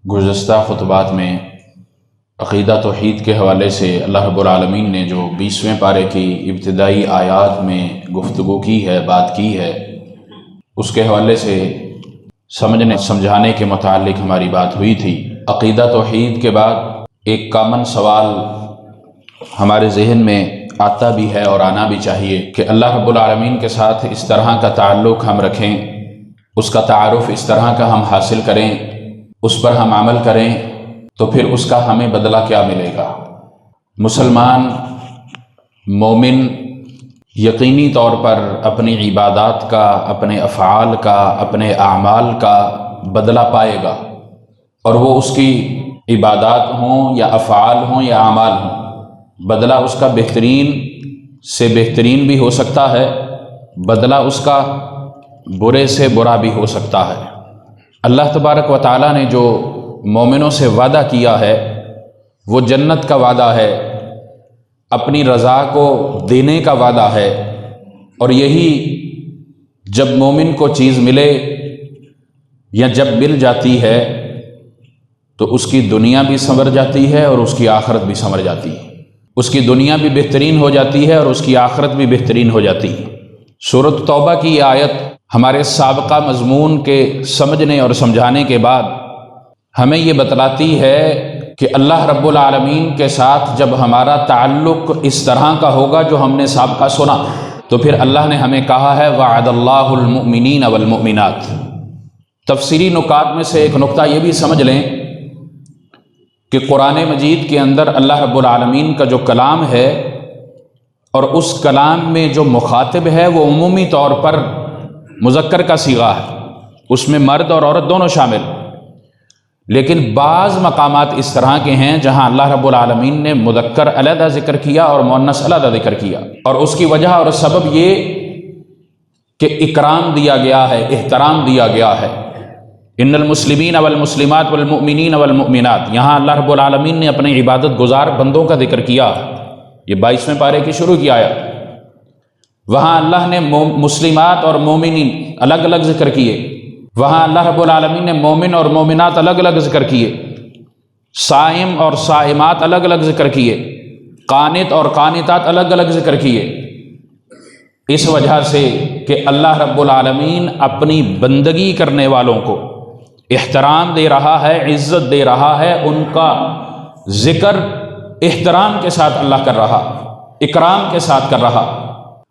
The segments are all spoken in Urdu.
گزشتہ خطبات میں عقیدہ توحید کے حوالے سے اللہ رب العالمین نے جو 20ویں پارے کی ابتدائی آیات میں گفتگو کی ہے، بات کی ہے، اس کے حوالے سے سمجھنے سمجھانے کے متعلق ہماری بات ہوئی تھی۔ عقیدہ توحید کے بعد ایک کامن سوال ہمارے ذہن میں آتا بھی ہے اور آنا بھی چاہیے کہ اللہ رب العالمین کے ساتھ اس طرح کا تعلق ہم رکھیں، اس کا تعارف اس طرح کا ہم حاصل کریں، اس پر ہم عمل کریں تو پھر اس کا ہمیں بدلہ کیا ملے گا؟ مسلمان مومن یقینی طور پر اپنی عبادات کا، اپنے افعال کا، اپنے اعمال کا بدلہ پائے گا، اور وہ اس کی عبادات ہوں یا افعال ہوں یا اعمال ہوں، بدلہ اس کا بہترین سے بہترین بھی ہو سکتا ہے، بدلہ اس کا برے سے برا بھی ہو سکتا ہے۔ اللہ تبارک و تعالیٰ نے جو مومنوں سے وعدہ کیا ہے وہ جنت کا وعدہ ہے، اپنی رضا کو دینے کا وعدہ ہے، اور یہی جب مومن کو چیز ملے یا جب مل جاتی ہے تو اس کی دنیا بھی سنور جاتی ہے اور اس کی آخرت بھی سنور جاتی ہے، اس کی دنیا بھی بہترین ہو جاتی ہے اور اس کی آخرت بھی بہترین ہو جاتی ہے۔ سورۃ توبہ کی یہ آیت ہمارے سابقہ مضمون کے سمجھنے اور سمجھانے کے بعد ہمیں یہ بتلاتی ہے کہ اللہ رب العالمین کے ساتھ جب ہمارا تعلق اس طرح کا ہوگا جو ہم نے سابقہ سنا، تو پھر اللہ نے ہمیں کہا ہے وعد اللہ المؤمنین والمؤمنات۔ تفسیری نکات میں سے ایک نقطہ یہ بھی سمجھ لیں کہ قرآن مجید کے اندر اللہ رب العالمین کا جو کلام ہے اور اس کلام میں جو مخاطب ہے وہ عمومی طور پر مذکر کا صیغہ ہے، اس میں مرد اور عورت دونوں شامل، لیکن بعض مقامات اس طرح کے ہیں جہاں اللہ رب العالمین نے مذکر علیحدہ ذکر کیا اور مؤنث علیحدہ ذکر کیا، اور اس کی وجہ اور سبب یہ کہ اکرام دیا گیا ہے، احترام دیا گیا ہے۔ ان المسلمین والمسلمات والمؤمنین والمؤمنات، یہاں اللہ رب العالمین نے اپنے عبادت گزار بندوں کا ذکر کیا، یہ 22ویں پارے کی شروع کی آیت۔ وہاں اللہ نے مسلمات اور مومنین الگ الگ ذکر کیے، وہاں اللہ رب العالمین نے مومن اور مومنات الگ الگ ذکر کیے، صائم اور صائمات الگ الگ ذکر کیے، قانت اور قانتات الگ الگ ذکر کیے، اس وجہ سے کہ اللہ رب العالمین اپنی بندگی کرنے والوں کو احترام دے رہا ہے، عزت دے رہا ہے، ان کا ذکر احترام کے ساتھ اللہ کر رہا، اکرام کے ساتھ کر رہا۔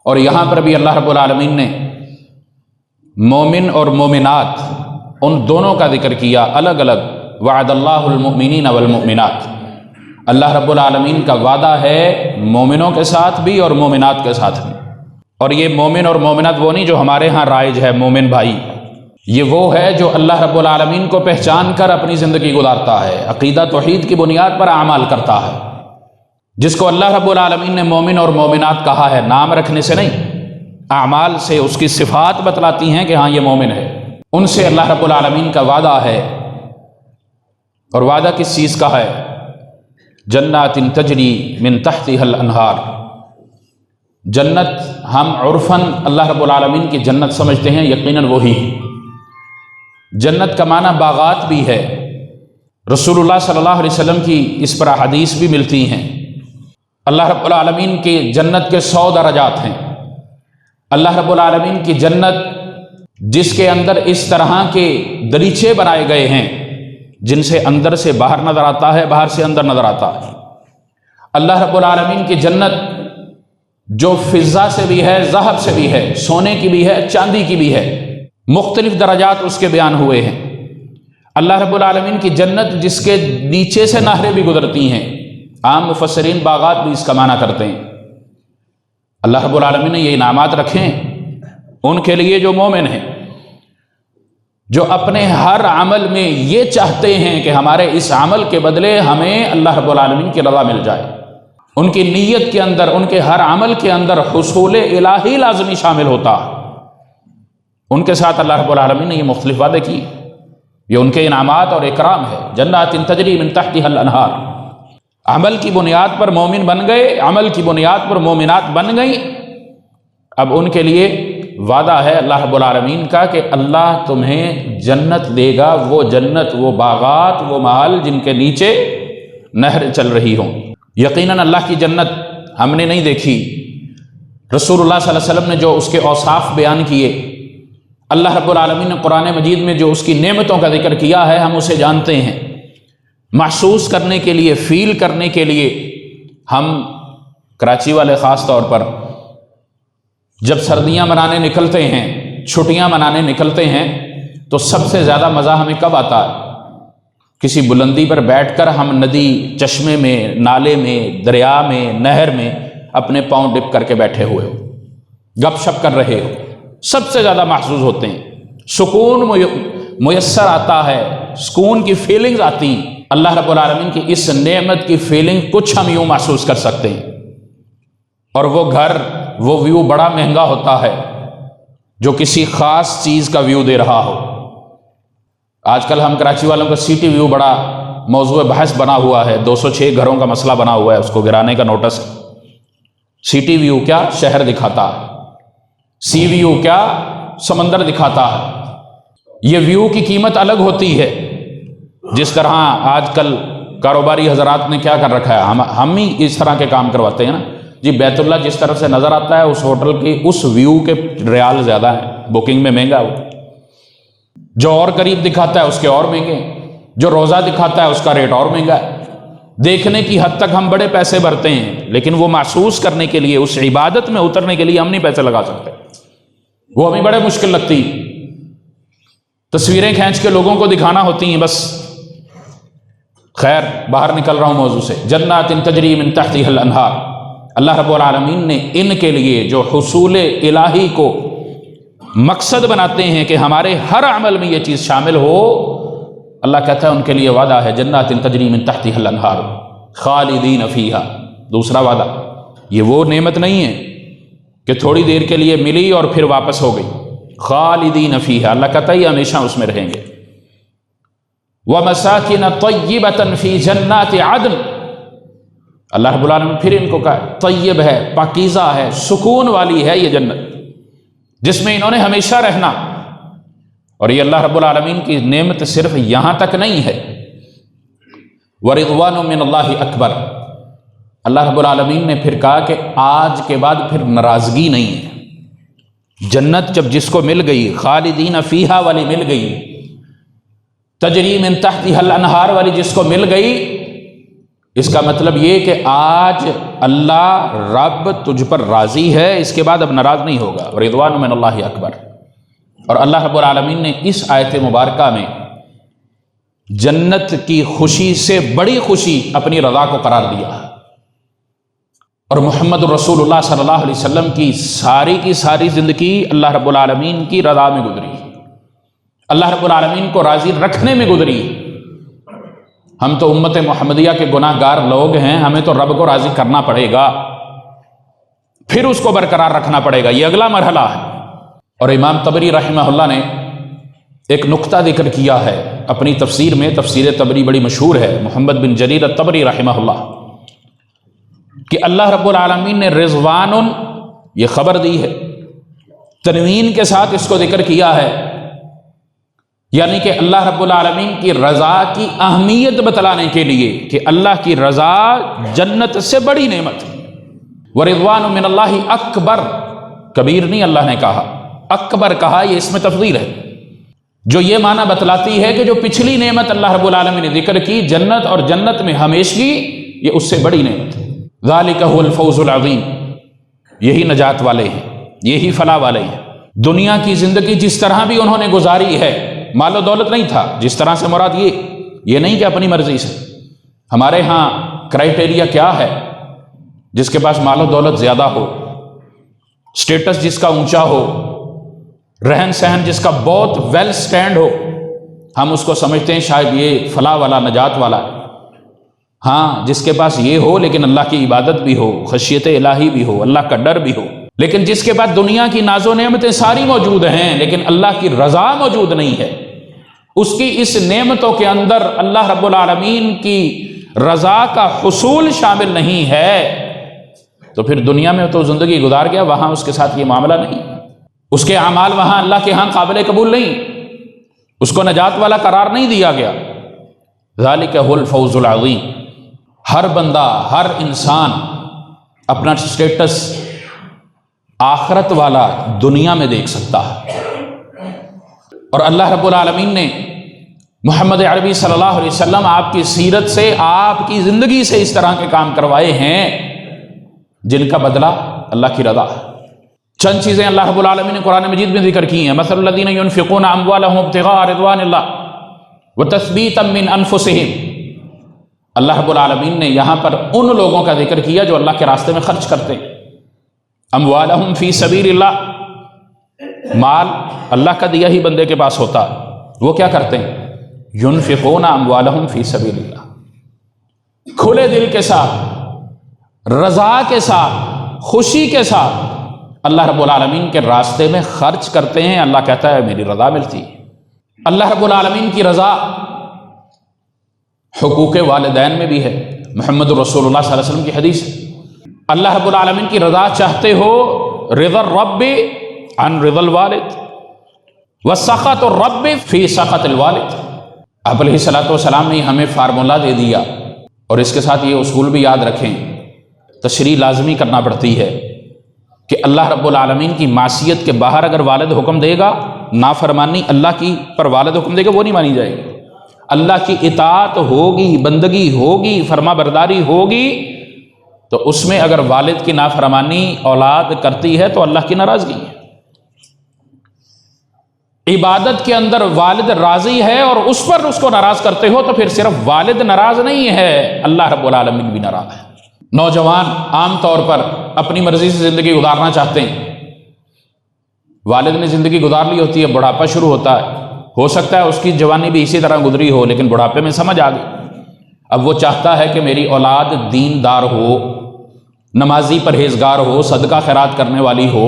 اور یہاں پر بھی اللہ رب العالمین نے مومن اور مومنات ان دونوں کا ذکر کیا الگ الگ۔ وعد اللہ المؤمنین والمؤمنات، اللہ رب العالمین کا وعدہ ہے مومنوں کے ساتھ بھی اور مومنات کے ساتھ بھی، اور یہ مومن اور مومنات وہ نہیں جو ہمارے ہاں رائج ہے مومن بھائی، یہ وہ ہے جو اللہ رب العالمین کو پہچان کر اپنی زندگی گزارتا ہے، عقیدہ توحید کی بنیاد پر اعمال کرتا ہے، جس کو اللہ رب العالمین نے مومن اور مومنات کہا ہے، نام رکھنے سے نہیں، اعمال سے اس کی صفات بتلاتی ہیں کہ ہاں یہ مومن ہے، ان سے اللہ رب العالمین کا وعدہ ہے۔ اور وعدہ کس چیز کا ہے؟ جنات تجری من تحتها الانہار، جنت ہم عرفاً اللہ رب العالمین کی جنت سمجھتے ہیں، یقیناً وہی ہے۔ جنت کا معنی باغات بھی ہے، رسول اللہ صلی اللہ علیہ وسلم کی اس پر احادیث بھی ملتی ہیں۔ اللہ رب العالمین کی جنت کے 100 درجات ہیں۔ اللہ رب العالمین کی جنت جس کے اندر اس طرح کے دریچے بنائے گئے ہیں جن سے اندر سے باہر نظر آتا ہے، باہر سے اندر نظر آتا ہے۔ اللہ رب العالمین کی جنت جو فضہ سے بھی ہے، ذہب سے بھی ہے، سونے کی بھی ہے، چاندی کی بھی ہے، مختلف درجات اس کے بیان ہوئے ہیں۔ اللہ رب العالمین کی جنت جس کے نیچے سے نہریں بھی گزرتی ہیں، عام مفسرین باغات بھی اس کا معنی کرتے ہیں۔ اللہ رب العالمین نے یہ انعامات رکھے ہیں ان کے لیے جو مومن ہیں، جو اپنے ہر عمل میں یہ چاہتے ہیں کہ ہمارے اس عمل کے بدلے ہمیں اللہ رب العالمین کی رضا مل جائے۔ ان کی نیت کے اندر، ان کے ہر عمل کے اندر حصول الہی لازمی شامل ہوتا ہے۔ ان کے ساتھ اللہ رب العالمین نے یہ مختلف وعدے کیے، یہ ان کے انعامات اور اکرام ہے۔ جنات تجری من تحتها الانہار، عمل کی بنیاد پر مومن بن گئے، عمل کی بنیاد پر مومنات بن گئیں، اب ان کے لیے وعدہ ہے اللہ رب العالمین کا کہ اللہ تمہیں جنت دے گا، وہ جنت، وہ باغات، وہ محل جن کے نیچے نہر چل رہی ہوں۔ یقیناً اللہ کی جنت ہم نے نہیں دیکھی، رسول اللہ صلی اللہ علیہ وسلم نے جو اس کے اوصاف بیان کیے، اللہ رب العالمین نے قرآن مجید میں جو اس کی نعمتوں کا ذکر کیا ہے، ہم اسے جانتے ہیں۔ محسوس کرنے کے لیے، فیل کرنے کے لیے ہم کراچی والے خاص طور پر جب سردیاں منانے نکلتے ہیں، چھٹیاں منانے نکلتے ہیں، تو سب سے زیادہ مزہ ہمیں کب آتا ہے؟ کسی بلندی پر بیٹھ کر ہم ندی، چشمے میں، نالے میں، دریا میں، نہر میں اپنے پاؤں ڈپ کر کے بیٹھے ہوئے ہو، گپ شپ کر رہے ہو، سب سے زیادہ محسوس ہوتے ہیں، سکون میسر آتا ہے، سکون کی فیلنگز آتی ہیں۔ اللہ رب العالمین کی اس نعمت کی فیلنگ کچھ ہم یوں محسوس کر سکتے ہیں، اور وہ گھر، وہ ویو بڑا مہنگا ہوتا ہے جو کسی خاص چیز کا ویو دے رہا ہو۔ آج کل ہم کراچی والوں کا سٹی ویو بڑا موضوع بحث بنا ہوا ہے، 206 گھروں کا مسئلہ بنا ہوا ہے، اس کو گرانے کا نوٹس ہے۔ سٹی ویو کیا شہر دکھاتا ہے، سی ویو کیا سمندر دکھاتا ہے۔ یہ ویو کی قیمت الگ ہوتی ہے۔ جس طرح آج کل کاروباری حضرات نے کیا کر رکھا ہے، ہم ہی اس طرح کے کام کرواتے ہیں نا جی، بیت اللہ جس طرف سے نظر آتا ہے اس ہوٹل کی اس ویو کے ریال زیادہ ہیں، بکنگ میں مہنگا ہے۔ جو اور قریب دکھاتا ہے اس کے اور مہنگے، جو روزہ دکھاتا ہے اس کا ریٹ اور مہنگا ہے۔ دیکھنے کی حد تک ہم بڑے پیسے بھرتے ہیں، لیکن وہ محسوس کرنے کے لیے، اس عبادت میں اترنے کے لیے ہم نہیں پیسے لگا سکتے، وہ ہمیں بڑے مشکل لگتی۔ تصویریں کھینچ کے لوگوں کو دکھانا ہوتی ہیں بس۔ خیر، باہر نکل رہا ہوں موضوع سے۔ جنات تجری من تحتها الانہار، اللہ رب العالمین نے ان کے لیے جو حصول الہی کو مقصد بناتے ہیں کہ ہمارے ہر عمل میں یہ چیز شامل ہو، اللہ کہتا ہے ان کے لیے وعدہ ہے جنات تجری من تحتها الانہار خالدین فیہا۔ دوسرا وعدہ، یہ وہ نعمت نہیں ہے کہ تھوڑی دیر کے لیے ملی اور پھر واپس ہو گئی، خالدین فیہا، اللہ کہتا ہے یہ ہمیشہ اس میں رہیں گے۔ وَمَسَاكِنَ طَيِّبَةً فِي جَنَّاتِ عَدْنٍ، اللہ رب العالمین پھر ان کو کہا طیب ہے، پاکیزہ ہے، سکون والی ہے یہ جنت جس میں انہوں نے ہمیشہ رہنا۔ اور یہ اللہ رب العالمین کی نعمت صرف یہاں تک نہیں ہے، وَرِضْوَانٌ مِّنَ اللَّهِ أَكْبَرُ، اللہ رب العالمین نے پھر کہا کہ آج کے بعد پھر ناراضگی نہیں ہے۔ جنت جب جس کو مل گئی، خالدین فیہا والی مل گئی، تجری من تحتها الانہار والی جس کو مل گئی، اس کا مطلب یہ کہ آج اللہ رب تجھ پر راضی ہے، اس کے بعد اب ناراض نہیں ہوگا۔ رضوان من اللہ اکبر۔ اور اللہ رب العالمین نے اس آیت مبارکہ میں جنت کی خوشی سے بڑی خوشی اپنی رضا کو قرار دیا، اور محمد رسول اللہ صلی اللہ علیہ وسلم کی ساری زندگی اللہ رب العالمین کی رضا میں گزری، اللہ رب العالمین کو راضی رکھنے میں گزری۔ ہم تو امت محمدیہ کے گناہ گار لوگ ہیں، ہمیں تو رب کو راضی کرنا پڑے گا، پھر اس کو برقرار رکھنا پڑے گا، یہ اگلا مرحلہ ہے۔ اور امام طبری رحمہ اللہ نے ایک نقطہ ذکر کیا ہے اپنی تفسیر میں، تفسیر طبری بڑی مشہور ہے، محمد بن جریر الطبری رحمہ اللہ، کہ اللہ رب العالمین نے رضوان یہ خبر دی ہے، تنوین کے ساتھ اس کو ذکر کیا ہے، یعنی کہ اللہ رب العالمین کی رضا کی اہمیت بتلانے کے لیے کہ اللہ کی رضا جنت سے بڑی نعمت ہے۔ وَرِضْوَانٌ مِّنَ اللَّهِ اکبر، کبیر نہیں اللہ نے کہا، اکبر کہا، یہ اس میں تفضیل ہے، جو یہ معنی بتلاتی ہے کہ جو پچھلی نعمت اللہ رب العالمین نے ذکر کی، جنت اور جنت میں ہمیشگی، یہ اس سے بڑی نعمت ہے۔ ذَلِكَ هُوَ الْفَوْزُ الْعَظِيمُ، یہی نجات والے ہیں، یہی فلاح والے ہیں۔ دنیا کی زندگی جس طرح بھی انہوں نے گزاری ہے، مال و دولت نہیں تھا، جس طرح سے مراد یہ نہیں کہ اپنی مرضی سے۔ ہمارے ہاں کرائٹیریا کیا ہے؟ جس کے پاس مال و دولت زیادہ ہو، سٹیٹس جس کا اونچا ہو، رہن سہن جس کا بہت ویل سٹینڈ ہو، ہم اس کو سمجھتے ہیں شاید یہ فلاح والا، نجات والا ہے۔ ہاں، جس کے پاس یہ ہو لیکن اللہ کی عبادت بھی ہو، خشیت الہی بھی ہو، اللہ کا ڈر بھی ہو، لیکن جس کے بعد دنیا کی ناز و نعمتیں ساری موجود ہیں لیکن اللہ کی رضا موجود نہیں ہے، اس کی اس نعمتوں کے اندر اللہ رب العالمین کی رضا کا حصول شامل نہیں ہے، تو پھر دنیا میں تو زندگی گزار گیا، وہاں اس کے ساتھ یہ معاملہ نہیں۔ اس کے اعمال وہاں اللہ کے ہاں قابل قبول نہیں، اس کو نجات والا قرار نہیں دیا گیا۔ ذالک هو الفوز العظیم۔ ہر بندہ، ہر انسان اپنا سٹیٹس آخرت والا دنیا میں دیکھ سکتا ہے، اور اللہ رب العالمین نے محمد عربی صلی اللہ علیہ وسلم آپ کی سیرت سے، آپ کی زندگی سے اس طرح کے کام کروائے ہیں جن کا بدلہ اللہ کی رضا ہے۔ چند چیزیں اللہ رب العالمین نے قرآن مجید میں ذکر کی ہیں۔ مثل الذین ينفقون اموالهم ابتغاء رضوان اللہ وتثبیتا من انفسهم۔ اللہ رب العالمین نے یہاں پر ان لوگوں کا ذکر کیا جو اللہ کے راستے میں خرچ کرتے ہیں۔ اموالہم فی سبیل اللہ، مال اللہ کا دیا ہی بندے کے پاس ہوتا ہے، وہ کیا کرتے ہیں؟ ينفقون اموالہم فی سبیل اللہ، کھلے دل کے ساتھ، رضا کے ساتھ، خوشی کے ساتھ اللہ رب العالمین کے راستے میں خرچ کرتے ہیں۔ اللہ کہتا ہے میری رضا ملتی ہے۔ اللہ رب العالمین کی رضا حقوق والدین میں بھی ہے۔ محمد رسول اللہ صلی اللہ علیہ وسلم کی حدیث ہے، اللہ رب العالمین کی رضا چاہتے ہو، رضا الرب عن رضا الوالد وسخط الرب فی سخط الوالد۔ آپ علیہ الصلوۃ والسلام نے ہمیں فارمولہ دے دیا، اور اس کے ساتھ یہ اصول بھی یاد رکھیں، تشریح لازمی کرنا پڑتی ہے کہ اللہ رب العالمین کی معصیت کے باہر اگر والد حکم دے گا، نافرمانی اللہ کی پر والد حکم دے گا، وہ نہیں مانی جائے گی۔ اللہ کی اطاعت ہوگی، بندگی ہوگی، فرما برداری ہوگی، تو اس میں اگر والد کی نافرمانی اولاد کرتی ہے تو اللہ کی ناراضگی ہے۔ عبادت کے اندر والد راضی ہے اور اس پر اس کو ناراض کرتے ہو تو پھر صرف والد ناراض نہیں ہے، اللہ رب العالمین بھی ناراض ہے۔ نوجوان عام طور پر اپنی مرضی سے زندگی گزارنا چاہتے ہیں، والد نے زندگی گزار لی ہوتی ہے، بڑھاپا شروع ہوتا ہے، ہو سکتا ہے اس کی جوانی بھی اسی طرح گزری ہو، لیکن بڑھاپے میں سمجھ آ گئی، اب وہ چاہتا ہے کہ میری اولاد دیندار ہو، نمازی پرہیزگار ہو، صدقہ خیرات کرنے والی ہو،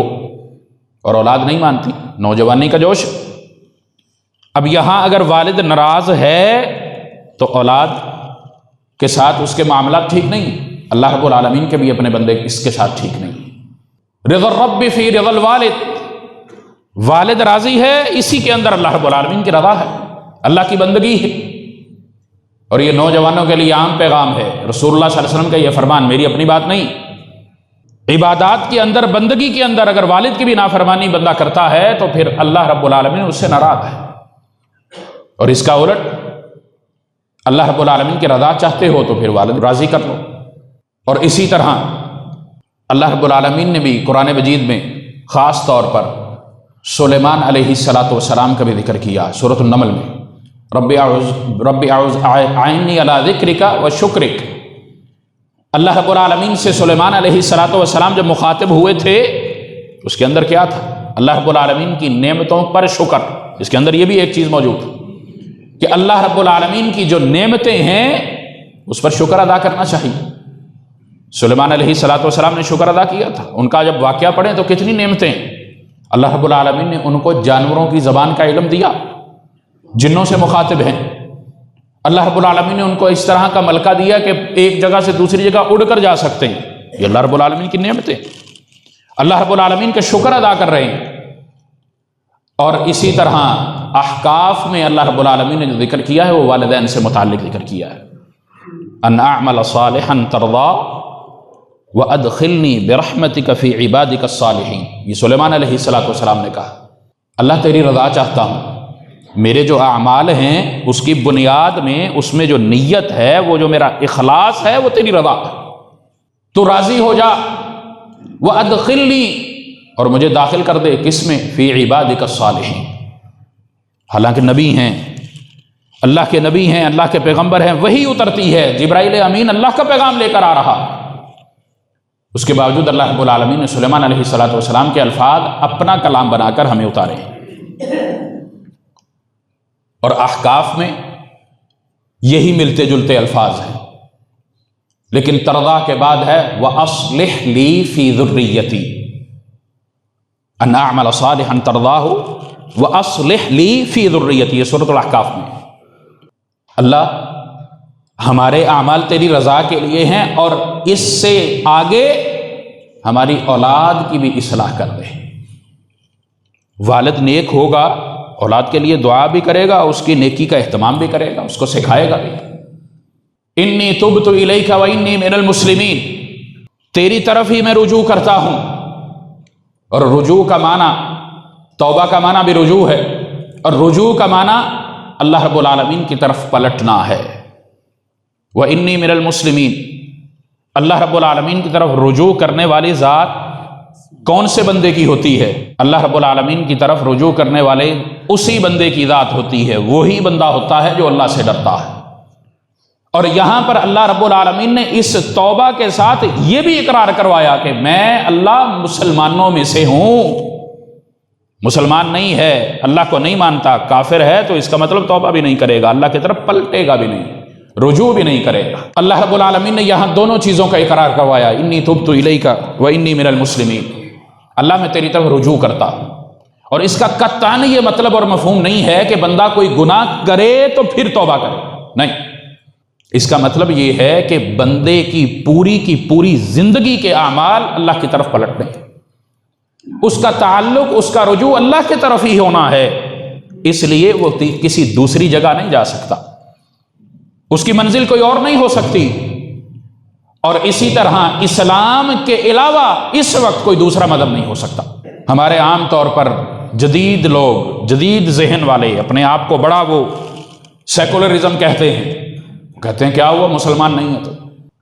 اور اولاد نہیں مانتی، نوجوانی کا جوش۔ اب یہاں اگر والد ناراض ہے تو اولاد کے ساتھ اس کے معاملات ٹھیک نہیں، اللہ رب العالمین کے بھی اپنے بندے اس کے ساتھ ٹھیک نہیں۔ رضا الرب فی رضا الوالد، والد راضی ہے، اسی کے اندر اللہ رب العالمین کی رضا ہے، اللہ کی بندگی ہے۔ اور یہ نوجوانوں کے لیے عام پیغام ہے، رسول اللہ صلی اللہ علیہ وسلم کا یہ فرمان، میری اپنی بات نہیں۔ عبادات کے اندر، بندگی کے اندر اگر والد کی بھی نافرمانی بندہ کرتا ہے تو پھر اللہ رب العالمین اس سے ناراض ہے، اور اس کا الٹ اللہ رب العالمین کی رضا چاہتے ہو تو پھر والد راضی کر لو۔ اور اسی طرح اللہ رب العالمین نے بھی قرآن مجید میں خاص طور پر سلیمان علیہ الصلاۃ والسلام کا بھی ذکر کیا، سورۃ النمل میں، رب اعوذ اعنی علی ذکرک و شکرک۔ اللہ رب العالمین سے سلیمان علیہ الصلاۃ والسلام جب مخاطب ہوئے تھے، اس کے اندر کیا تھا؟ اللہ رب العالمین کی نعمتوں پر شکر۔ اس کے اندر یہ بھی ایک چیز موجود کہ اللہ رب العالمین کی جو نعمتیں ہیں اس پر شکر ادا کرنا چاہیے۔ سلیمان علیہ الصلاۃ والسلام نے شکر ادا کیا تھا، ان کا جب واقعہ پڑھیں تو کتنی نعمتیں، اللہ رب العالمین نے ان کو جانوروں کی زبان کا علم دیا، جنوں سے مخاطب ہیں، اللہ رب العالمین نے ان کو اس طرح کا ملکہ دیا کہ ایک جگہ سے دوسری جگہ اڑ کر جا سکتے ہیں، یہ اللہ رب العالمین کی نعمتیں، اللہ رب العالمین کا شکر ادا کر رہے ہیں۔ اور اسی طرح احقاف میں اللہ رب العالمین نے جو ذکر کیا ہے وہ والدین سے متعلق ذکر کیا ہے، ان اعمل صالحا ترضا وادخلنی برحمتک فی عبادک الصالحین۔ یہ سلیمان علیہ الصلاۃ والسلام نے کہا، اللہ تیری رضا چاہتا ہوں، میرے جو اعمال ہیں اس کی بنیاد میں، اس میں جو نیت ہے، وہ جو میرا اخلاص ہے، وہ تیری رضا ہے، تو راضی ہو جا، وادخلنی، اور مجھے داخل کر دے، کس میں؟ فی عبادک الصالحین۔ حالانکہ نبی ہیں، اللہ کے نبی ہیں، اللہ کے پیغمبر ہیں، وہی اترتی ہے، جبرائیل امین اللہ کا پیغام لے کر آ رہا، اس کے باوجود اللہ رب العالمین نے سلیمان علیہ الصلاۃ والسلام کے الفاظ اپنا کلام بنا کر ہمیں اتارے ہیں۔ اور احقاف میں یہی ملتے جلتے الفاظ ہیں، لیکن ترضا کے بعد ہے وَأَصْلِحْ لِي فِي ذُرِّيَّتِي، أَنْ أَعْمَلَ صَالِحًا تَرْضَاهُ وَأَصْلِحْ لِي فِي ذُرِّيَّتِي، یہ سورۃ الاحقاف میں۔ اللہ ہمارے اعمال تیری رضا کے لیے ہیں، اور اس سے آگے ہماری اولاد کی بھی اصلاح کر دے۔ والد نیک ہوگا اولاد کے لیے دعا بھی کرے گا، اس کی نیکی کا اہتمام بھی کرے گا، اس کو سکھائے گا بھی۔ انی تبت الیک و انی من المسلمین، تیری طرف ہی میں رجوع کرتا ہوں۔ اور رجوع کا معنی، توبہ کا معنی بھی رجوع ہے، اور رجوع کا معنی اللہ رب العالمین کی طرف پلٹنا ہے۔ وانی من المسلمین، اللہ رب العالمین کی طرف رجوع کرنے والی ذات کون سے بندے کی ہوتی ہے؟ اللہ رب العالمین کی طرف رجوع کرنے والے اسی بندے کی ذات ہوتی ہے، وہی بندہ ہوتا ہے جو اللہ سے ڈرتا ہے۔ اور یہاں پر اللہ رب العالمین نے اس توبہ کے ساتھ یہ بھی اقرار کروایا کہ میں اللہ مسلمانوں میں سے ہوں۔ مسلمان نہیں ہے، اللہ کو نہیں مانتا، کافر ہے، تو اس کا مطلب توبہ بھی نہیں کرے گا، اللہ کی طرف پلٹے گا بھی نہیں، رجوع بھی نہیں کرے گا۔ اللہ رب العالمین نے یہاں دونوں چیزوں کا اقرار کروایا، انی تبت الیک و انی من المسلمین، اللہ میں تیری طرف رجوع کرتا ہوں۔ اور اس کا قطعاً یہ مطلب اور مفہوم نہیں ہے کہ بندہ کوئی گناہ کرے تو پھر توبہ کرے، نہیں، اس کا مطلب یہ ہے کہ بندے کی پوری زندگی کے اعمال اللہ کی طرف پلٹنے، اس کا تعلق، اس کا رجوع اللہ کی طرف ہی ہونا ہے، اس لیے وہ کسی دوسری جگہ نہیں جا سکتا، اس کی منزل کوئی اور نہیں ہو سکتی۔ اور اسی طرح اسلام کے علاوہ اس وقت کوئی دوسرا مذہب نہیں ہو سکتا۔ ہمارے عام طور پر جدید لوگ، جدید ذہن والے اپنے آپ کو بڑا وہ سیکولرزم کہتے ہیں کیا ہوا مسلمان نہیں ہے تو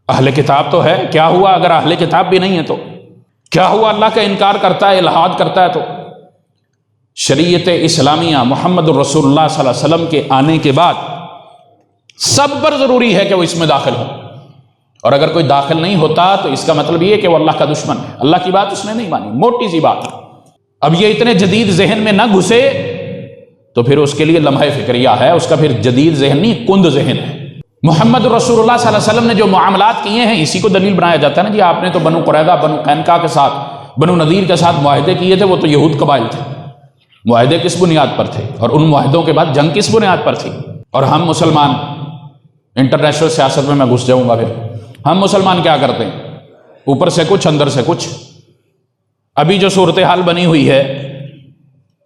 اہل کتاب تو ہے، کیا ہوا اگر اہل کتاب بھی نہیں ہے تو کیا ہوا، اللہ کا انکار کرتا ہے، الحاد کرتا ہے تو۔ شریعت اسلامیہ محمد الرسول اللہ صلی اللہ علیہ وسلم کے آنے کے بعد سب پر ضروری ہے کہ وہ اس میں داخل ہو، اور اگر کوئی داخل نہیں ہوتا تو اس کا مطلب یہ کہ وہ اللہ کا دشمن ہے، اللہ کی بات اس نے نہیں مانی، موٹی سی بات ہے۔ اب یہ اتنے جدید ذہن میں نہ گھسے تو پھر اس کے لیے لمحہ فکریہ ہے، اس کا پھر جدید ذہن نہیں، کند ذہن ہے۔ محمد رسول اللہ صلی اللہ علیہ وسلم نے جو معاملات کیے ہیں اسی کو دلیل بنایا جاتا ہے نا، جی آپ نے تو بنو قریظہ، بنو قینقاع کے ساتھ، بنو نذیر کے ساتھ معاہدے کیے تھے، وہ تو یہود قبائل تھے، معاہدے کس بنیاد پر تھے، اور ان معاہدوں کے بعد جنگ کس بنیاد پر تھی؟ اور ہم مسلمان، انٹرنیشنل سیاست میں میں گھس جاؤں گا پھر، ہم مسلمان کیا کرتے ہیں؟ اوپر سے کچھ اندر سے کچھ۔ ابھی جو صورتحال بنی ہوئی ہے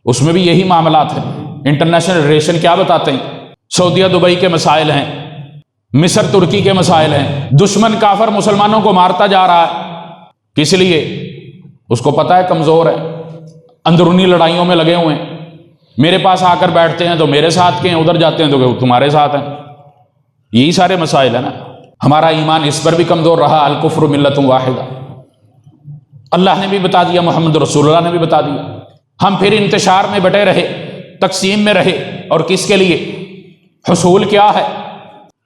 اس میں بھی یہی معاملات ہیں۔ انٹرنیشنل ریلیشن کیا بتاتے ہیں؟ سعودیہ دبئی کے مسائل ہیں، مصر ترکی کے مسائل ہیں، دشمن کافر مسلمانوں کو مارتا جا رہا ہے، کس لیے؟ اس کو پتہ ہے کمزور ہے، اندرونی لڑائیوں میں لگے ہوئے ہیں، میرے پاس آ کر بیٹھتے ہیں تو میرے ساتھ کے ہیں، ادھر جاتے ہیں تو تمہارے ساتھ ہیں، یہی سارے مسائل ہیں نا۔ ہمارا ایمان اس پر بھی کمزور رہا، الکفر ملت واحدہ، اللہ نے بھی بتا دیا، محمد رسول اللہ نے بھی بتا دیا۔ ہم پھر انتشار میں بٹے رہے، تقسیم میں رہے، اور کس کے لیے؟ حصول کیا ہے؟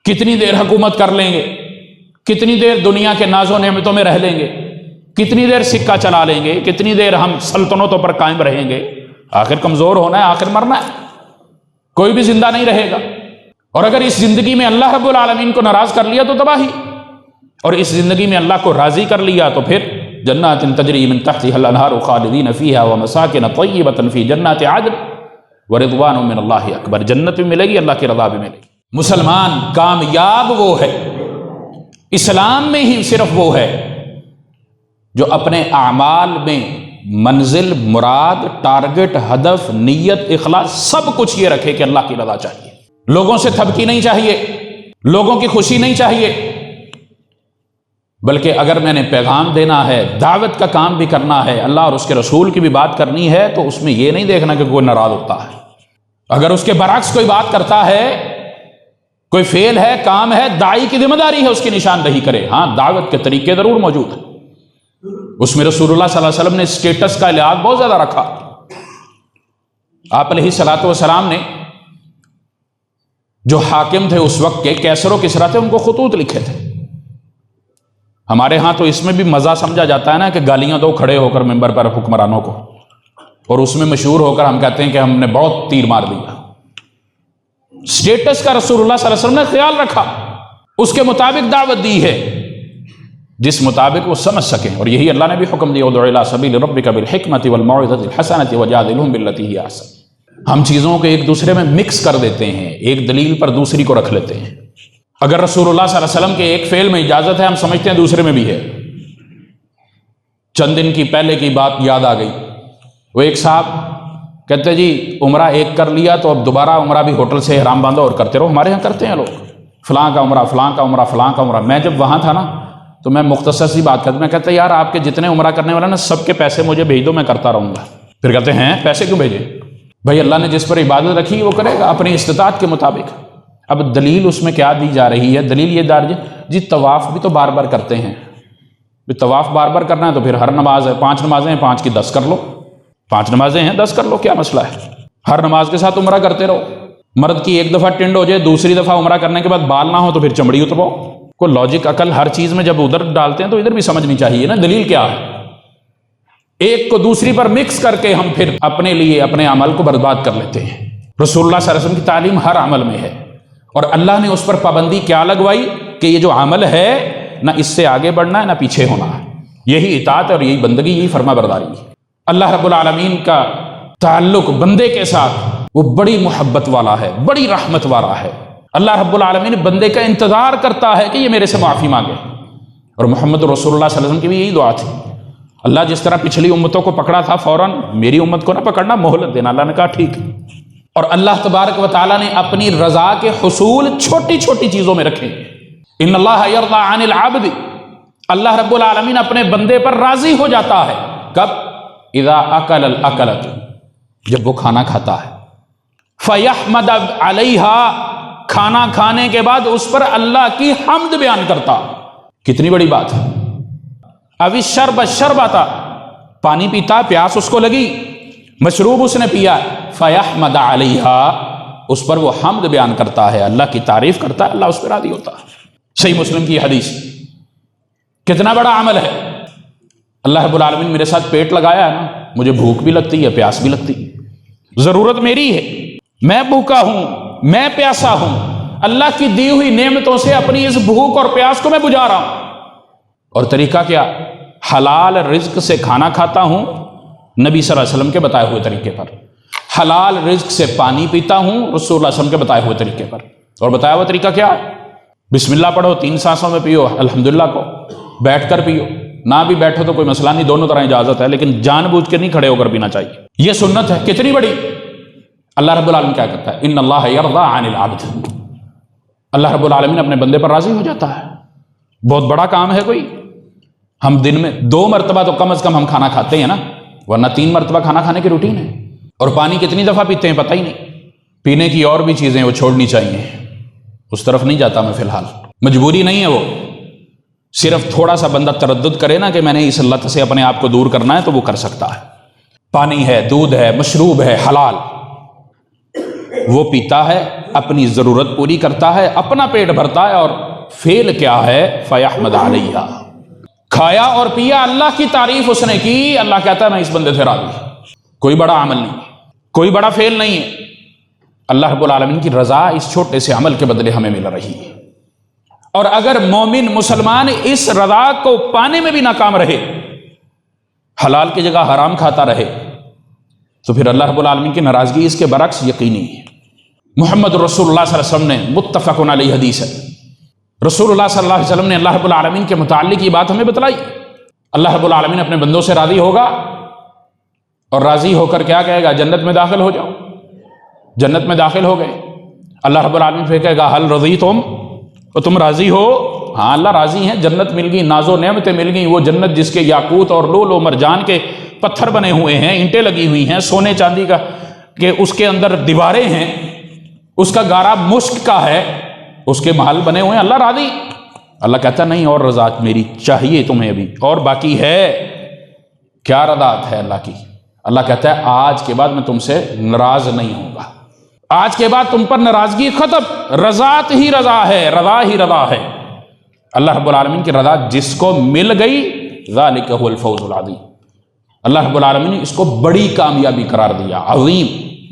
کتنی دیر حکومت کر لیں گے، کتنی دیر دنیا کے ناز و نعمتوں میں رہ لیں گے، کتنی دیر سکہ چلا لیں گے، کتنی دیر ہم سلطنتوں پر قائم رہیں گے؟ آخر کمزور ہونا ہے، آخر مرنا ہے، کوئی بھی زندہ نہیں رہے گا۔ اور اگر اس زندگی میں اللہ رب العالمین کو ناراض کر لیا تو تباہی، اور اس زندگی میں اللہ کو راضی کر لیا تو پھر جنات تجری من تحتها الانہار خالدین فیہا ومساکن طیبۃ فی جنات عدن ورضوان من اللہ اکبر، جنت بھی ملے گی، اللہ کی رضا بھی ملے گی۔ مسلمان کامیاب وہ ہے، اسلام میں ہی صرف وہ ہے جو اپنے اعمال میں منزل، مراد، ٹارگٹ، ہدف، نیت، اخلاص سب کچھ یہ رکھے کہ اللہ کی رضا چاہیے، لوگوں سے تھپکی نہیں چاہیے، لوگوں کی خوشی نہیں چاہیے، بلکہ اگر میں نے پیغام دینا ہے، دعوت کا کام بھی کرنا ہے، اللہ اور اس کے رسول کی بھی بات کرنی ہے، تو اس میں یہ نہیں دیکھنا کہ کوئی ناراض ہوتا ہے۔ اگر اس کے برعکس کوئی بات کرتا ہے، کوئی فعل ہے، کام ہے، داعی کی ذمہ داری ہے اس کی نشاندہی کرے۔ ہاں، دعوت کے طریقے ضرور موجود ہیں، اس میں رسول اللہ صلی اللہ علیہ وسلم نے اسٹیٹس کا لحاظ بہت زیادہ رکھا۔ آپ علیہ الصلوۃ والسلام نے جو حاکم تھے اس وقت کے، کیسر و کسریٰ تھے، ان کو خطوط لکھے تھے۔ ہمارے ہاں تو اس میں بھی مزہ سمجھا جاتا ہے نا کہ گالیاں دو کھڑے ہو کر ممبر پر حکمرانوں کو، اور اس میں مشہور ہو کر ہم کہتے ہیں کہ ہم نے بہت تیر مار دیا۔ اسٹیٹس کا رسول اللہ صلی اللہ علیہ وسلم نے خیال رکھا، اس کے مطابق دعوت دی ہے جس مطابق وہ سمجھ سکیں، اور یہی اللہ نے بھی حکم دیا، ادع الی سبیل ربک بالحکمۃ والموعظۃ الحسنۃ وجادلھم بالتی ہی احسن۔ ہم چیزوں کو ایک دوسرے میں مکس کر دیتے ہیں، ایک دلیل پر دوسری کو رکھ لیتے ہیں۔ اگر رسول اللہ صلی اللہ علیہ وسلم کے ایک فعل میں اجازت ہے، ہم سمجھتے ہیں دوسرے میں بھی ہے۔ چند دن کی پہلے کی بات یاد آ گئی، وہ ایک صاحب کہتے جی عمرہ ایک کر لیا تو اب دوبارہ عمرہ بھی ہوٹل سے احرام باندھو اور کرتے رہو. ہمارے یہاں کرتے ہیں لوگ، فلاں کا عمرہ، فلاں کا عمرہ، فلاں کا عمرہ. میں جب وہاں تھا نا تو میں مختصر سی بات کرتا، میں کہتا یار آپ کے جتنے عمرہ کرنے والا نا سب کے پیسے مجھے بھیج دو، میں کرتا رہوں گا. پھر کہتے ہیں پیسے کیوں بھیجے؟ بھائی اللہ نے جس پر عبادت رکھی وہ کرے گا اپنی استطاعت کے مطابق. اب دلیل اس میں کیا دی جا رہی ہے؟ دلیل یہ دار جی طواف بھی تو بار بار کرتے ہیں. طواف بار بار کرنا ہے تو پھر ہر نماز ہے، 5 نمازیں ہیں 5 کی 10 کر لو، 5 نمازیں ہیں 10 کر لو، کیا مسئلہ ہے؟ ہر نماز کے ساتھ عمرہ کرتے رہو. مرد کی ایک دفعہ ٹنڈ ہو جائے، دوسری دفعہ عمرہ کرنے کے بعد بال نہ ہو تو پھر چمڑی اترواؤ. کوئی لاجک عقل ہر چیز میں جب ادھر ڈالتے ہیں تو ادھر بھی سمجھنی چاہیے نا دلیل کیا ہے. ایک کو دوسری پر مکس کر کے ہم پھر اپنے لیے اپنے عمل کو برباد کر لیتے ہیں. رسول اللہ صلی اللہ علیہ وسلم کی تعلیم ہر عمل میں ہے، اور اللہ نے اس پر پابندی کیا لگوائی کہ یہ جو عمل ہے نہ اس سے آگے بڑھنا ہے نہ پیچھے ہونا ہے. یہی اطاعت اور یہی بندگی، یہی فرما برداری ہے. اللہ رب العالمین کا تعلق بندے کے ساتھ وہ بڑی محبت والا ہے، بڑی رحمت والا ہے. اللہ رب العالمین بندے کا انتظار کرتا ہے کہ یہ میرے سے معافی مانگے. اور محمد رسول اللہ صلی اللہ علیہ وسلم کی بھی یہی دعا تھی. اللہ جس طرح پچھلی امتوں کو پکڑا تھا فوراً میری امت کو نہ پکڑنا، مہلت دینا. اللہ نے کہا ٹھیک ہے. اور اللہ تبارک و تعالیٰ نے اپنی رضا کے حصول چھوٹی چھوٹی چیزوں میں رکھے. ان اللہ یرضی عن العبد، اللہ رب العالمین اپنے بندے پر راضی ہو جاتا ہے. کب؟ اذا اکل الاکلۃ، جب وہ کھانا کھاتا ہے. فیحمد علیہا، کھانا کھانے کے بعد اس پر اللہ کی حمد بیان کرتا. کتنی بڑی بات ہے. ابھی شرب آتا، پانی پیتا، پیاس اس کو لگی، مشروب اس نے پیا، فیحمد علیہا، اس پر وہ حمد بیان کرتا ہے، اللہ کی تعریف کرتا ہے، اللہ اس پہ راضی ہوتا ہے. صحیح مسلم کی حدیث. کتنا بڑا عمل ہے. اللہ رب العالمین میرے ساتھ پیٹ لگایا ہے نا، مجھے بھوک بھی لگتی ہے، پیاس بھی لگتی ہے، ضرورت میری ہے، میں بھوکا ہوں، میں پیاسا ہوں. اللہ کی دی ہوئی نعمتوں سے اپنی اس بھوک اور پیاس کو میں بجھا رہا ہوں. اور طریقہ کیا؟ حلال رزق سے کھانا کھاتا ہوں، نبی صلی اللہ علیہ وسلم کے بتائے ہوئے طریقے پر. حلال رزق سے پانی پیتا ہوں، رسول اللہ صلی اللہ علیہ وسلم کے بتائے ہوئے طریقے پر. اور بتایا ہوا طریقہ کیا؟ بسم اللہ پڑھو، 3 سانسوں میں پیو، الحمدللہ کو بیٹھ کر پیو، نہ بھی بیٹھو تو کوئی مسئلہ نہیں، دونوں طرح اجازت ہے، لیکن جان بوجھ کے نہیں کھڑے ہو کر پینا چاہیے. یہ سنت ہے. کتنی بڑی. اللہ رب العالمین کیا کرتا ہے؟ ان اللہ یرضی عن العبد، اللہ رب العالمین اپنے بندے پر راضی ہو جاتا ہے. بہت بڑا کام ہے. کوئی ہم دن میں 2 مرتبہ تو کم از کم ہم کھانا کھاتے ہیں نا، ورنہ 3 مرتبہ کھانا کھانے کی روٹین ہے. اور پانی کتنی دفعہ پیتے ہیں پتہ ہی نہیں. پینے کی اور بھی چیزیں وہ چھوڑنی چاہیے، اس طرف نہیں جاتا میں فی الحال، مجبوری نہیں ہے. وہ صرف تھوڑا سا بندہ تردد کرے نا کہ میں نے اس لت سے اپنے آپ کو دور کرنا ہے تو وہ کر سکتا ہے. پانی ہے، دودھ ہے، مشروب ہے حلال، وہ پیتا ہے، اپنی ضرورت پوری کرتا ہے، اپنا پیٹ بھرتا ہے. اور فعل کیا ہے؟ فیحمد علیہا، کھایا اور پیا، اللہ کی تعریف اس نے کی. اللہ کہتا ہے میں اس بندے سے راضی. کوئی بڑا عمل نہیں، کوئی بڑا فعل نہیں ہے. اللہ رب العالمین کی رضا اس چھوٹے سے عمل کے بدلے ہمیں مل رہی ہے. اور اگر مومن مسلمان اس رضا کو پانے میں بھی ناکام رہے، حلال کی جگہ حرام کھاتا رہے، تو پھر اللہ رب العالمین کی ناراضگی اس کے برعکس یقینی ہے. محمد رسول اللہ صلی اللہ علیہ وسلم نے متفق علیہ حدیث ہے، رسول اللہ صلی اللہ علیہ وسلم نے اللہ رب العالمین کے متعلق یہ بات ہمیں بتلائی. اللہ رب العالمین اپنے بندوں سے راضی ہوگا اور راضی ہو کر کیا کہے گا؟ جنت میں داخل ہو جاؤ. جنت میں داخل ہو گئے، اللہ رب العالمین پھر کہے گا حل رضیتم، تو تم راضی ہو؟ ہاں اللہ راضی ہیں، جنت مل گئی، ناز و نعمتیں مل گئیں. وہ جنت جس کے یاقوت اور لؤلؤ مرجان کے پتھر بنے ہوئے ہیں، اینٹیں لگی ہوئی ہیں، سونے چاندی کا کہ اس کے اندر دیواریں ہیں، اس کا گارا مشک کا ہے، اس کے محل بنے ہوئے ہیں. اللہ راضی. اللہ کہتا نہیں اور رضات میری چاہیے تمہیں ابھی، اور باقی ہے. کیا رضات ہے اللہ کی؟ اللہ کہتا ہے آج کے بعد میں تم سے ناراض نہیں ہوں گا، آج کے بعد تم پر ناراضگی ختم. رضات ہی رضا ہے، رضا ہی رضا ہے. اللہ رب العالمین کی رضا جس کو مل گئی ذالک هو الفوز العظیم. اللہ رب العالمین نے اس کو بڑی کامیابی قرار دیا، عظیم.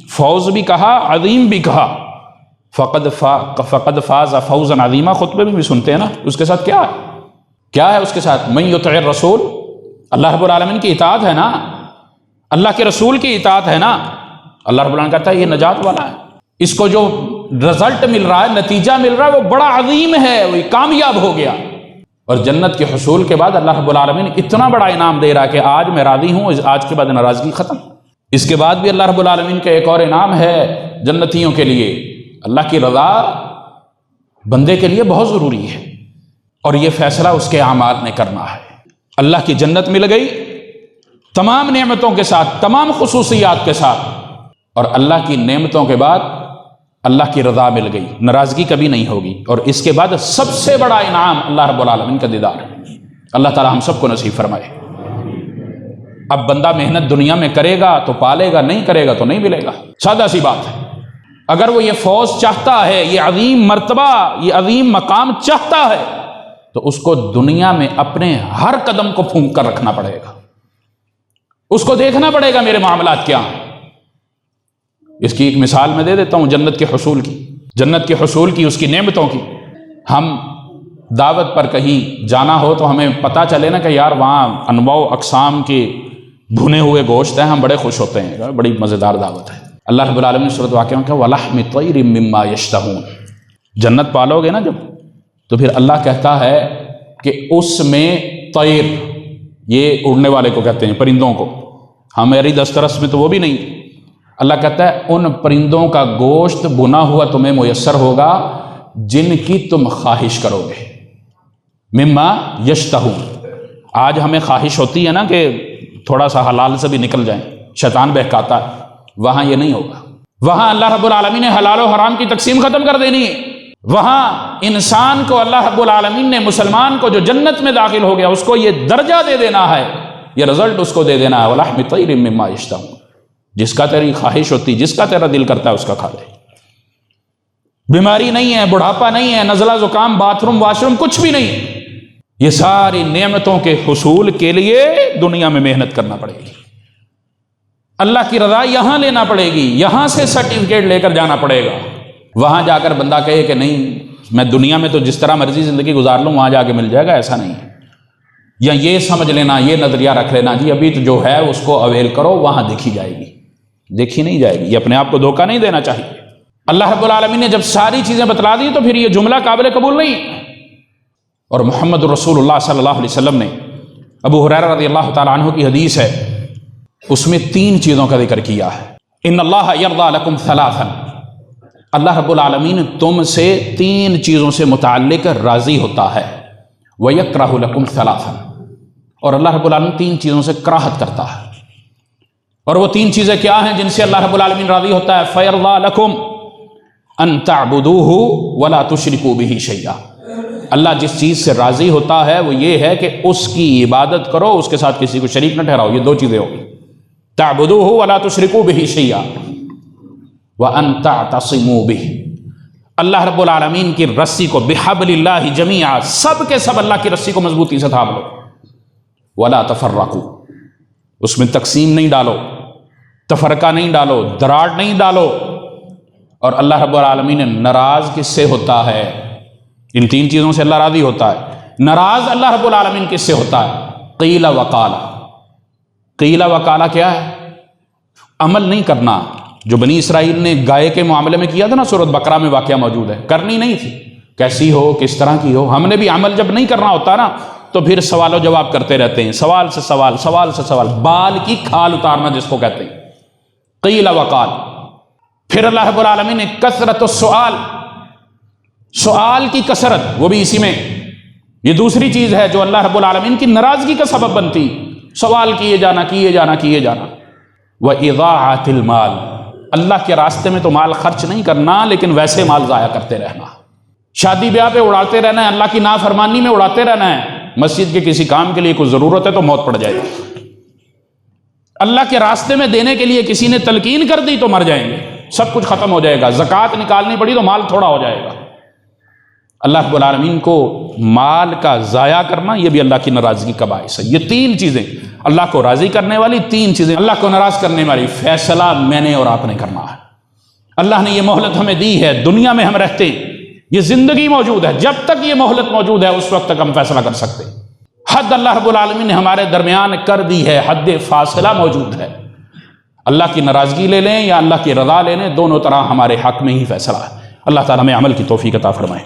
فوز بھی کہا، عظیم بھی کہا. فقد فاز فوزا عظیما، خطبے میں بھی سنتے ہیں نا. اس کے ساتھ کیا ہے؟ کیا ہے اس کے ساتھ؟ من یطع الرسول، اللہ رب العالمین کی اطاعت ہے نا، اللہ کے رسول کی اطاعت ہے نا. اللہ رب العالمین کہتا ہے یہ نجات والا ہے. اس کو جو رزلٹ مل رہا ہے، نتیجہ مل رہا ہے، وہ بڑا عظیم ہے، وہ کامیاب ہو گیا. اور جنت کے حصول کے بعد اللہ رب العالمین اتنا بڑا انعام دے رہا ہے کہ آج میں راضی ہوں، آج کے بعد ناراضگی ختم. اس کے بعد بھی اللہ رب العالمین کا ایک اور انعام ہے جنتیوں کے لیے، اللہ کی رضا بندے کے لیے بہت ضروری ہے، اور یہ فیصلہ اس کے اعمال نے کرنا ہے۔ اللہ کی جنت مل گئی تمام نعمتوں کے ساتھ، تمام خصوصیات کے ساتھ، اور اللہ کی نعمتوں کے بعد اللہ کی رضا مل گئی، ناراضگی کبھی نہیں ہوگی، اور اس کے بعد سب سے بڑا انعام اللہ رب العالمین کا دیدار ہے۔ اللہ تعالی ہم سب کو نصیب فرمائے۔ اب بندہ محنت دنیا میں کرے گا تو پالے گا، نہیں کرے گا تو نہیں ملے گا، سادہ سی بات ہے۔ اگر وہ یہ فوز چاہتا ہے، یہ عظیم مرتبہ، یہ عظیم مقام چاہتا ہے، تو اس کو دنیا میں اپنے ہر قدم کو پھونک کر رکھنا پڑے گا، اس کو دیکھنا پڑے گا میرے معاملات کیا ہیں۔ اس کی ایک مثال میں دے دیتا ہوں، جنت کے حصول کی، جنت کے حصول کی، اس کی نعمتوں کی۔ ہم دعوت پر کہیں جانا ہو تو ہمیں پتہ چلے نا کہ یار وہاں انواع و اقسام کے بھنے ہوئے گوشت ہیں، ہم بڑے خوش ہوتے ہیں، بڑی مزیدار دعوت ہے۔ اللہ رب العالمین نے سورۃ واقعہ میں کہا وَلَحْمِ طَيْرٍ مِّمَّا يَشْتَهُونَ، جنت پالو گے نا جب، تو پھر اللہ کہتا ہے کہ اس میں طیر، یہ اڑنے والے کو کہتے ہیں، پرندوں کو، ہماری دسترس میں تو وہ بھی نہیں۔ اللہ کہتا ہے ان پرندوں کا گوشت بنا ہوا تمہیں میسر ہوگا جن کی تم خواہش کرو گے، مما یشتہون۔ آج ہمیں خواہش ہوتی ہے نا کہ تھوڑا سا حلال سے بھی نکل جائیں، شیطان بہکاتا ہے، وہاں یہ نہیں ہوگا۔ وہاں اللہ رب العالمین نے حلال و حرام کی تقسیم ختم کر دینی ہے۔ وہاں انسان کو اللہ رب العالمین نے، مسلمان کو جو جنت میں داخل ہو گیا، اس کو یہ درجہ دے دینا ہے، یہ رزلٹ اس کو دے دینا ہے، وَلَحْمِ طَيْرٍ مِّمَّا يَشْتَهُونَ، جس کا تیری خواہش ہوتی، جس کا تیرا دل کرتا ہے اس کا کھا لے۔ بیماری نہیں ہے، بڑھاپا نہیں ہے، نزلہ زکام، باتھ روم واش روم کچھ بھی نہیں۔ یہ ساری نعمتوں کے حصول کے لیے دنیا میں محنت کرنا پڑے گی، اللہ کی رضا یہاں لینا پڑے گی، یہاں سے سرٹیفکیٹ لے کر جانا پڑے گا۔ وہاں جا کر بندہ کہے کہ نہیں میں دنیا میں تو جس طرح مرضی زندگی گزار لوں، وہاں جا کے مل جائے گا، ایسا نہیں ہے۔ یا یہ سمجھ لینا، یہ نظریہ رکھ لینا جی ابھی تو جو ہے اس کو اویل کرو، وہاں دیکھی جائے گی، دیکھی نہیں جائے گی۔ یہ اپنے آپ کو دھوکہ نہیں دینا چاہیے۔ اللہ رب العالمین نے جب ساری چیزیں بتلا دی تو پھر یہ جملہ قابل قبول نہیں۔ اور محمد رسول اللہ صلی اللہ علیہ وسلم نے، ابو ہریرہ رضی اللہ تعالیٰ عنہ کی حدیث ہے، اس میں 3 چیزوں کا ذکر کیا ہے۔ ان اللہ یرضی لکم ثلاثا، اللہ رب العالمین تم سے 3 چیزوں سے متعلق راضی ہوتا ہے، وَيَكْرَهُ لَكُمْ ثَلَاثًا، اور اللہ رب العالمین 3 چیزوں سے کراہت کرتا ہے۔ اور وہ 3 چیزیں کیا ہیں جن سے اللہ رب العالمین راضی ہوتا ہے؟ فَيَرْضَى لَكُمْ أَن تَعْبُدُوهُ وَلَا تُشْرِكُوا بِهِ شَيْئًا، اللہ جس چیز سے راضی ہوتا ہے وہ یہ ہے کہ اس کی عبادت کرو، اس کے ساتھ کسی کو شریک نہ ٹھہراؤ۔ یہ 2 چیزیں ہو گئی، تَعْبُدُوهُ وَلَا تُشْرِكُوا بِهِ شَيْئًا وَأَن تَعْتَصِمُوا بِهِ، اللہ رب العالمین کی رسی کو، بِحَبْلِ اللَّهِ جَمِيعًا، سب کے سب اللہ کی رسی کو مضبوطی سے تھام لو، وَلَا تَفَرَّقُوا، اس میں تقسیم نہیں ڈالو، تفرقہ نہیں ڈالو، دراڑ نہیں ڈالو۔ اور اللہ رب العالمین ناراض کس سے ہوتا ہے؟ ان 3 چیزوں سے اللہ راضی ہوتا ہے۔ ناراض اللہ رب العالمین کس سے ہوتا ہے؟ قیل وقال، قیل وقال کیا ہے؟ عمل نہیں کرنا، جو بنی اسرائیل نے گائے کے معاملے میں کیا تھا نا، سورۃ بقرہ میں واقعہ موجود ہے، کرنی نہیں تھی، کیسی ہو، کس طرح کی ہو۔ ہم نے بھی عمل جب نہیں کرنا ہوتا نا تو پھر سوال و جواب کرتے رہتے ہیں، سوال سے سوال، سوال سے سوال، بال کی کھال اتارنا جس کو کہتے ہیں، قیل وقال۔ پھر اللہ رب العالمین نے کثرت السؤال، سوال کی کثرت، وہ بھی اسی میں، یہ دوسری چیز ہے جو اللہ رب العالمین کی ناراضگی کا سبب بنتی، سوال کیے جانا کیے جانا کیے جانا۔ وَإِضَاعَةِ الْمَالِ، اللہ کے راستے میں تو مال خرچ نہیں کرنا، لیکن ویسے مال ضائع کرتے رہنا، شادی بیاہ پہ اڑاتے رہنا ہے، اللہ کی نافرمانی میں اڑاتے رہنا ہے، مسجد کے کسی کام کے لیے کوئی ضرورت ہے تو موت پڑ جائے گی، اللہ کے راستے میں دینے کے لیے کسی نے تلقین کر دی تو مر جائیں گے، سب کچھ ختم ہو جائے گا، زکوٰۃ نکالنی پڑی تو مال تھوڑا ہو جائے گا۔ اللہ رب العالمین کو مال کا ضائع کرنا یہ بھی اللہ کی ناراضگی کا باعث ہے۔ یہ 3 چیزیں اللہ کو راضی کرنے والی، 3 چیزیں اللہ کو ناراض کرنے والی، فیصلہ میں نے اور آپ نے کرنا ہے۔ اللہ نے یہ مہلت ہمیں دی ہے، دنیا میں ہم رہتے ہیں، یہ زندگی موجود ہے، جب تک یہ مہلت موجود ہے اس وقت تک ہم فیصلہ کر سکتے ہیں۔ حد اللہ رب العالمین نے ہمارے درمیان کر دی ہے، حد فاصلہ موجود ہے، اللہ کی ناراضگی لے لیں یا اللہ کی رضا لے لیں، دونوں طرح ہمارے حق میں ہی فیصلہ ہے۔ اللہ تعالیٰ ہمیں عمل کی توفیق عطا فرمائے۔